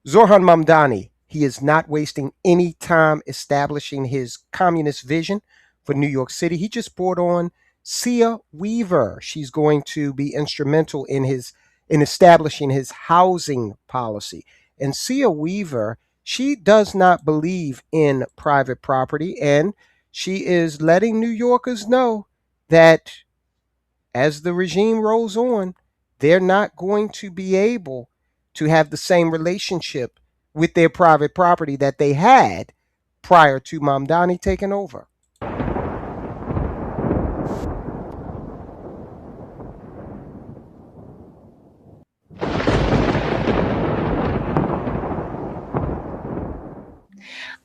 Zohran Mamdani, he is not wasting any time establishing his communist vision for New York City. He just brought on Cea Weaver. She's going to be instrumental in establishing his housing policy. And Cea Weaver, she does not believe in private property, and she is letting New Yorkers know that as the regime rolls on, they're not going to be able to have the same relationship with their private property that they had prior to Mamdani taking over.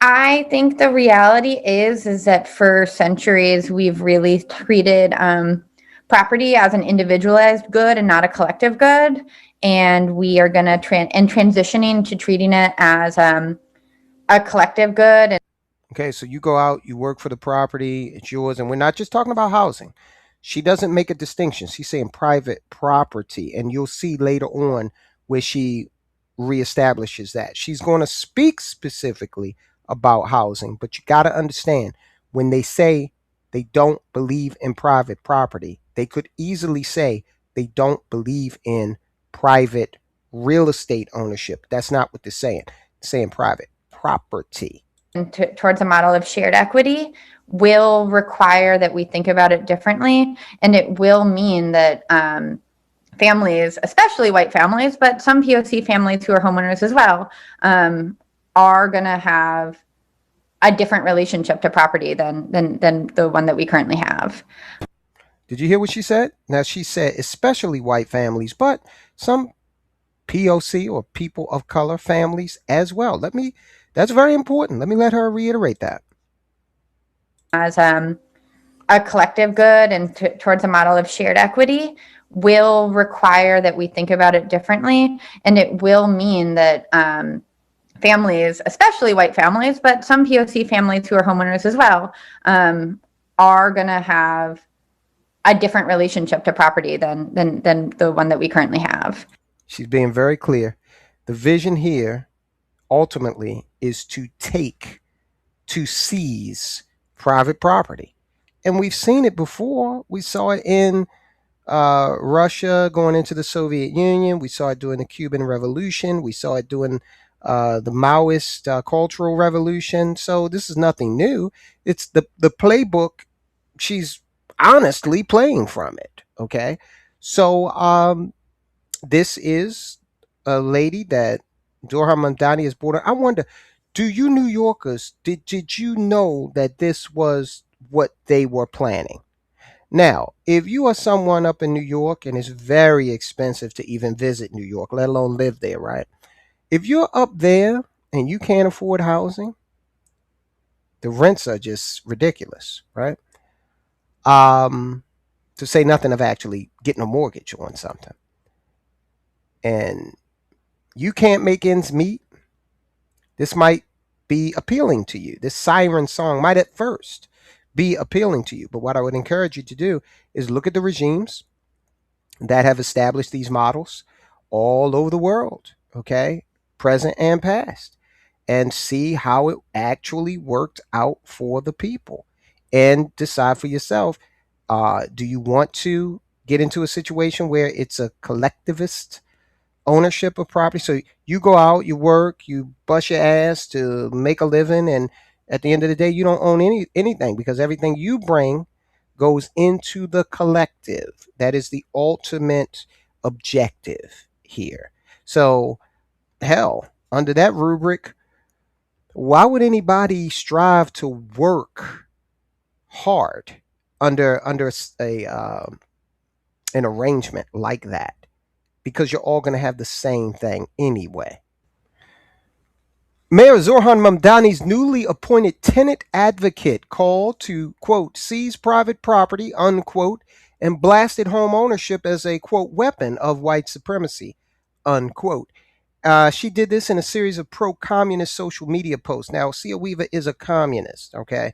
I think the reality is that for centuries we've really treated property as an individualized good and not a collective good, and we are going to transitioning to treating it as a collective good. Okay, so you go out, you work for the property, it's yours, and we're not just talking about housing. She doesn't make a distinction. She's saying private property, and you'll see later on where she reestablishes that. She's going to speak specifically about housing, but you got to understand when they say they don't believe in private property, they could easily say they don't believe in private real estate ownership. That's not what they're saying. They're saying private property. Towards a model of shared equity will require that we think about it differently, and it will mean that families, especially white families, but some POC families who are homeowners as well, are going to have a different relationship to property than the one that we currently have. Did you hear what she said? Now, she said especially white families, but some POC or people of color families as well. That's very important. Let me let her reiterate that. As a collective good and towards a model of shared equity will require that we think about it differently, and it will mean that families, especially white families, but some POC families who are homeowners as well, are going to have a different relationship to property than the one that we currently have. She's being very clear. The vision here ultimately is to seize private property. And we've seen it before. We saw it in Russia going into the Soviet Union. We saw it during the Cuban Revolution. We saw it during the Maoist Cultural Revolution. So this is nothing new. It's the playbook. She's honestly playing from it. Okay. So this is a lady that Zohran Mamdani is born. I wonder, do you New Yorkers, did you know that this was what they were planning? Now, if you are someone up in New York, and it's very expensive to even visit New York, let alone live there, right? If you're up there and you can't afford housing, the rents are just ridiculous, right? To say nothing of actually getting a mortgage on something. And you can't make ends meet, this might be appealing to you. This siren song might at first be appealing to you. But what I would encourage you to do is look at the regimes that have established these models all over the world, okay, present and past, and see how it actually worked out for the people, and decide for yourself, do you want to get into a situation where it's a collectivist ownership of property? So you go out, you work, you bust your ass to make a living, and at the end of the day, you don't own anything, because everything you bring goes into the collective. That is the ultimate objective here. So, hell, under that rubric, why would anybody strive to work hard under an arrangement like that? Because you're all going to have the same thing anyway. Mayor Zohran Mamdani's newly appointed tenant advocate called to, quote, seize private property, unquote, and blasted home ownership as a, quote, weapon of white supremacy, unquote. She did this in a series of pro-communist social media posts. Now, Cea Weaver is a communist, okay?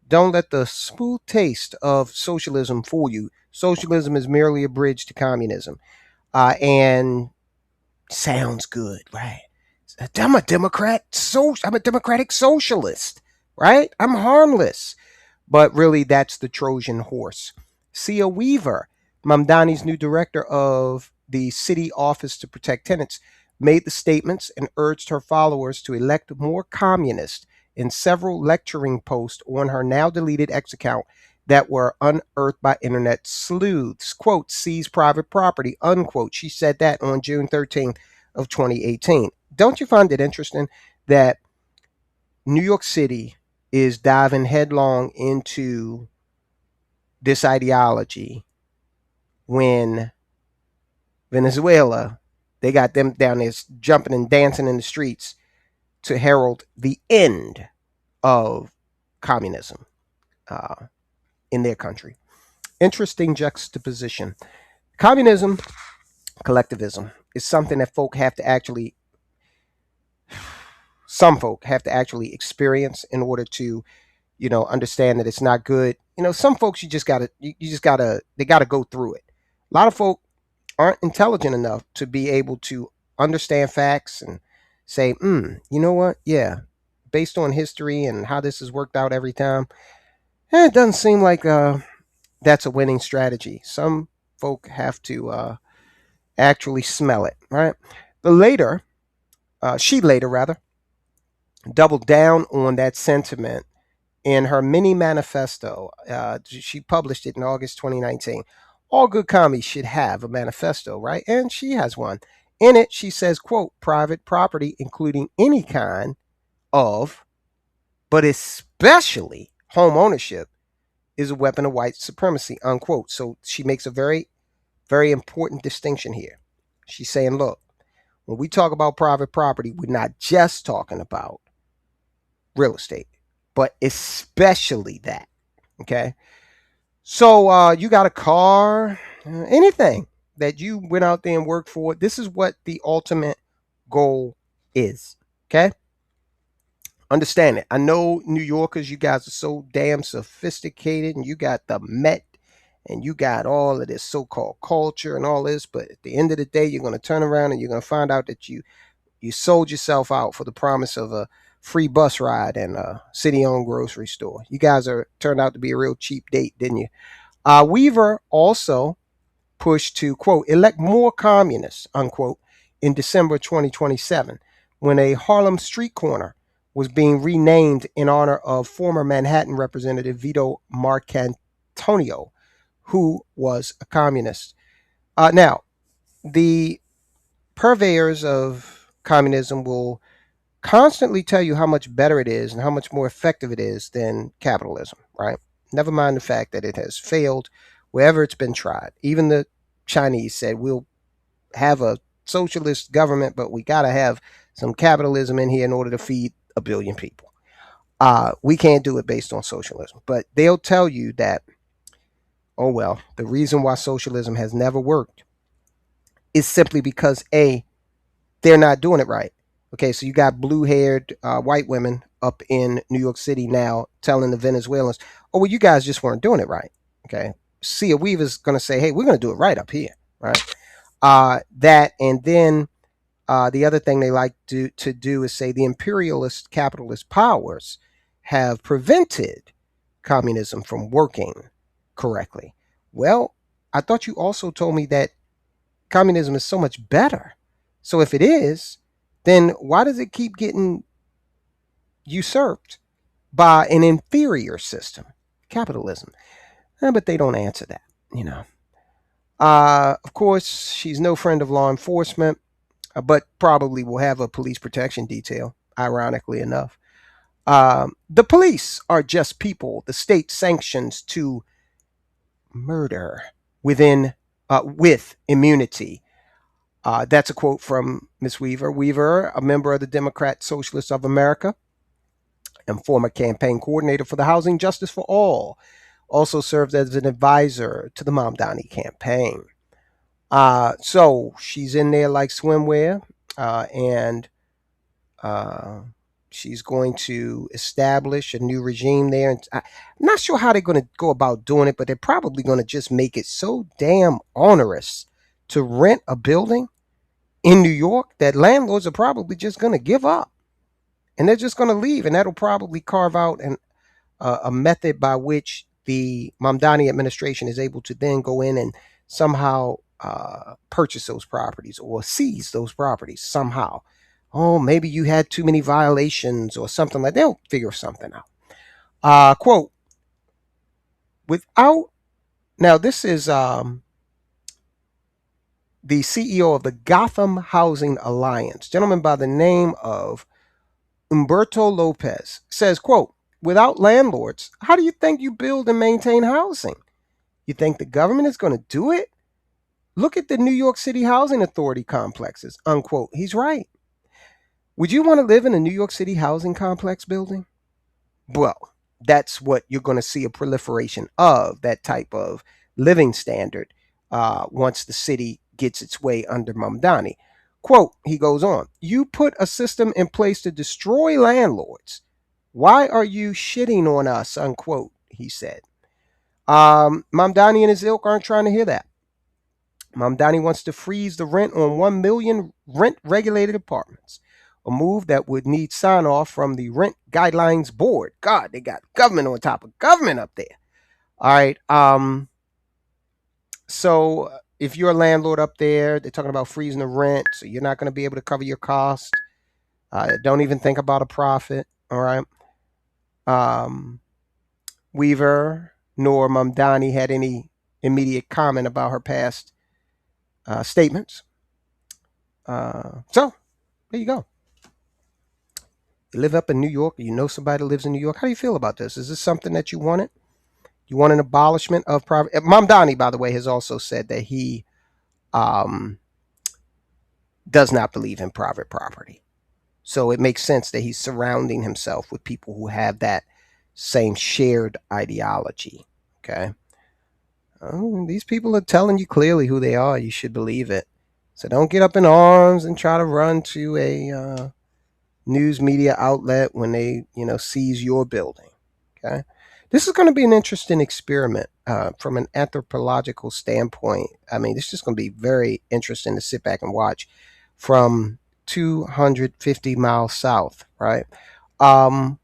Don't let the smooth taste of socialism fool you. Socialism is merely a bridge to communism. And sounds good, right? I'm a Democrat. I'm a democratic socialist, right? I'm harmless. But really, that's the Trojan horse. Cea Weaver, Mamdani's new director of the city office to protect tenants, made the statements and urged her followers to elect more communists in several lecturing posts on her now deleted X account that were unearthed by internet sleuths. Quote, seize private property, unquote. She said that on June 13th of 2018. Don't you find it interesting that New York City is diving headlong into this ideology when Venezuela, they got them down there jumping and dancing in the streets to herald the end of communism uh, in their country. Interesting juxtaposition. Communism, collectivism, is something that some folk have to actually experience in order to, understand that it's not good. Some folks you just gotta, they gotta go through it. A lot of folk aren't intelligent enough to be able to understand facts and say, you know what? Yeah, based on history and how this has worked out every time, it doesn't seem like that's a winning strategy. Some folk have to actually smell it, right? The later, she later rather, doubled down on that sentiment in her mini manifesto. She published it in August 2019. All good commies should have a manifesto, right? And she has one. In it, she says, quote, private property, including any kind of, but especially home ownership, is a weapon of white supremacy, unquote. So she makes a very, very important distinction here. She's saying, look, when we talk about private property, we're not just talking about real estate, but especially that. Okay. So you got a car, anything that you went out there and worked for. This is what the ultimate goal is. Okay. Understand it. I know New Yorkers, you guys are so damn sophisticated and you got the Met and you got all of this so-called culture and all this, but at the end of the day, you're going to turn around and you're going to find out that you sold yourself out for the promise of a free bus ride and a city-owned grocery store. You guys are turned out to be a real cheap date, didn't you? Weaver also pushed to, quote, elect more communists, unquote, in December 2027 when a Harlem street corner was being renamed in honor of former Manhattan Representative Vito Marcantonio, who was a communist. Now, the purveyors of communism will constantly tell you how much better it is and how much more effective it is than capitalism, right? Never mind the fact that it has failed wherever it's been tried. Even the Chinese said, we'll have a socialist government, but we got to have some capitalism in here in order to feed a billion people. We can't do it based on socialism, but they'll tell you that, oh, well, the reason why socialism has never worked is simply because they're not doing it right. Okay, so you got blue-haired white women up in New York City now telling the Venezuelans, "Oh, well, you guys just weren't doing it right." Okay, Cea Weaver's going to say, "Hey, we're going to do it right up here," right? That, and then the other thing they like to do is say the imperialist capitalist powers have prevented communism from working correctly. Well, I thought you also told me that communism is so much better. So if it is, then why does it keep getting usurped by an inferior system, capitalism? But they don't answer that, you know. Of course, she's no friend of law enforcement, but probably will have a police protection detail, ironically enough. The police are just people the state sanctions to murder with immunity. That's a quote from Miss Weaver. Weaver, a member of the Democrat Socialist of America and former campaign coordinator for the Housing Justice for All, also served as an advisor to the Mamdani campaign. So she's in there like swimwear, and uh, she's going to establish a new regime there. And I'm not sure how they're going to go about doing it, but they're probably going to just make it so damn onerous to rent a building in New York that landlords are probably just going to give up and they're just going to leave. And that'll probably carve out a method by which the Mamdani administration is able to then go in and somehow purchase those properties or seize those properties somehow. Oh, maybe you had too many violations or something like that. They'll figure something out. Quote, without, now this is the CEO of the Gotham Housing Alliance, gentleman by the name of Umberto Lopez, says, quote, without landlords, how do you think you build and maintain housing? You think the government is going to do it? Look at the New York City Housing Authority complexes, unquote. He's right. Would you want to live in a New York City housing complex building? Well, that's what you're going to see a proliferation of, that type of living standard once the city gets its way under Mamdani. Quote, he goes on, you put a system in place to destroy landlords. Why are you shitting on us, unquote, he said. Mamdani and his ilk aren't trying to hear that. Mamdani wants to freeze the rent on 1 million rent regulated apartments, a move that would need sign off from the Rent Guidelines Board. God, they got government on top of government up there. All right. So if you're a landlord up there, they're talking about freezing the rent, so you're not going to be able to cover your cost. Don't even think about a profit. All right. Weaver nor Mamdani had any immediate comment about her past statements. So there you go. You live up in New York, you know somebody that lives in New York. How do you feel about this? Is this something that you wanted? You want an abolishment of private? Mamdani, by the way, has also said that he does not believe in private property. So it makes sense that he's surrounding himself with people who have that same shared ideology. Okay. These people are telling you clearly who they are. You should believe it. So don't get up in arms and try to run to a news media outlet when they, seize your building. Okay. This is going to be an interesting experiment from an anthropological standpoint. I mean, this is just going to be very interesting to sit back and watch from 250 miles south, right? The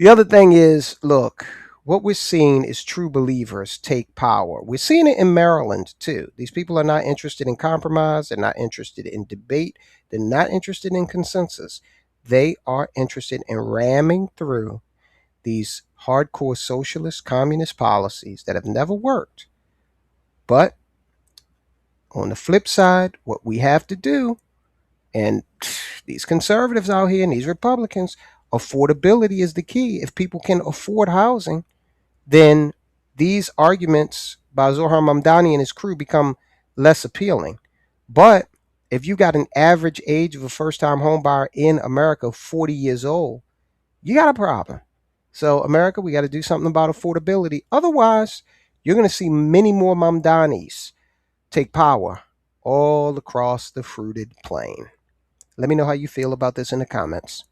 other thing is, look, what we're seeing is true believers take power. We're seeing it in Maryland too. These people are not interested in compromise. They're not interested in debate. They're not interested in consensus. They are interested in ramming through these hardcore socialist, communist policies that have never worked. But on the flip side, what we have to do, and these conservatives out here and these Republicans, affordability is the key. If people can afford housing, then these arguments by Zohran Mamdani and his crew become less appealing. But if you got an average age of a first-time homebuyer in America, 40 years old, you got a problem. So America, we got to do something about affordability. Otherwise, you're going to see many more Mamdanis take power all across the fruited plain. Let me know how you feel about this in the comments.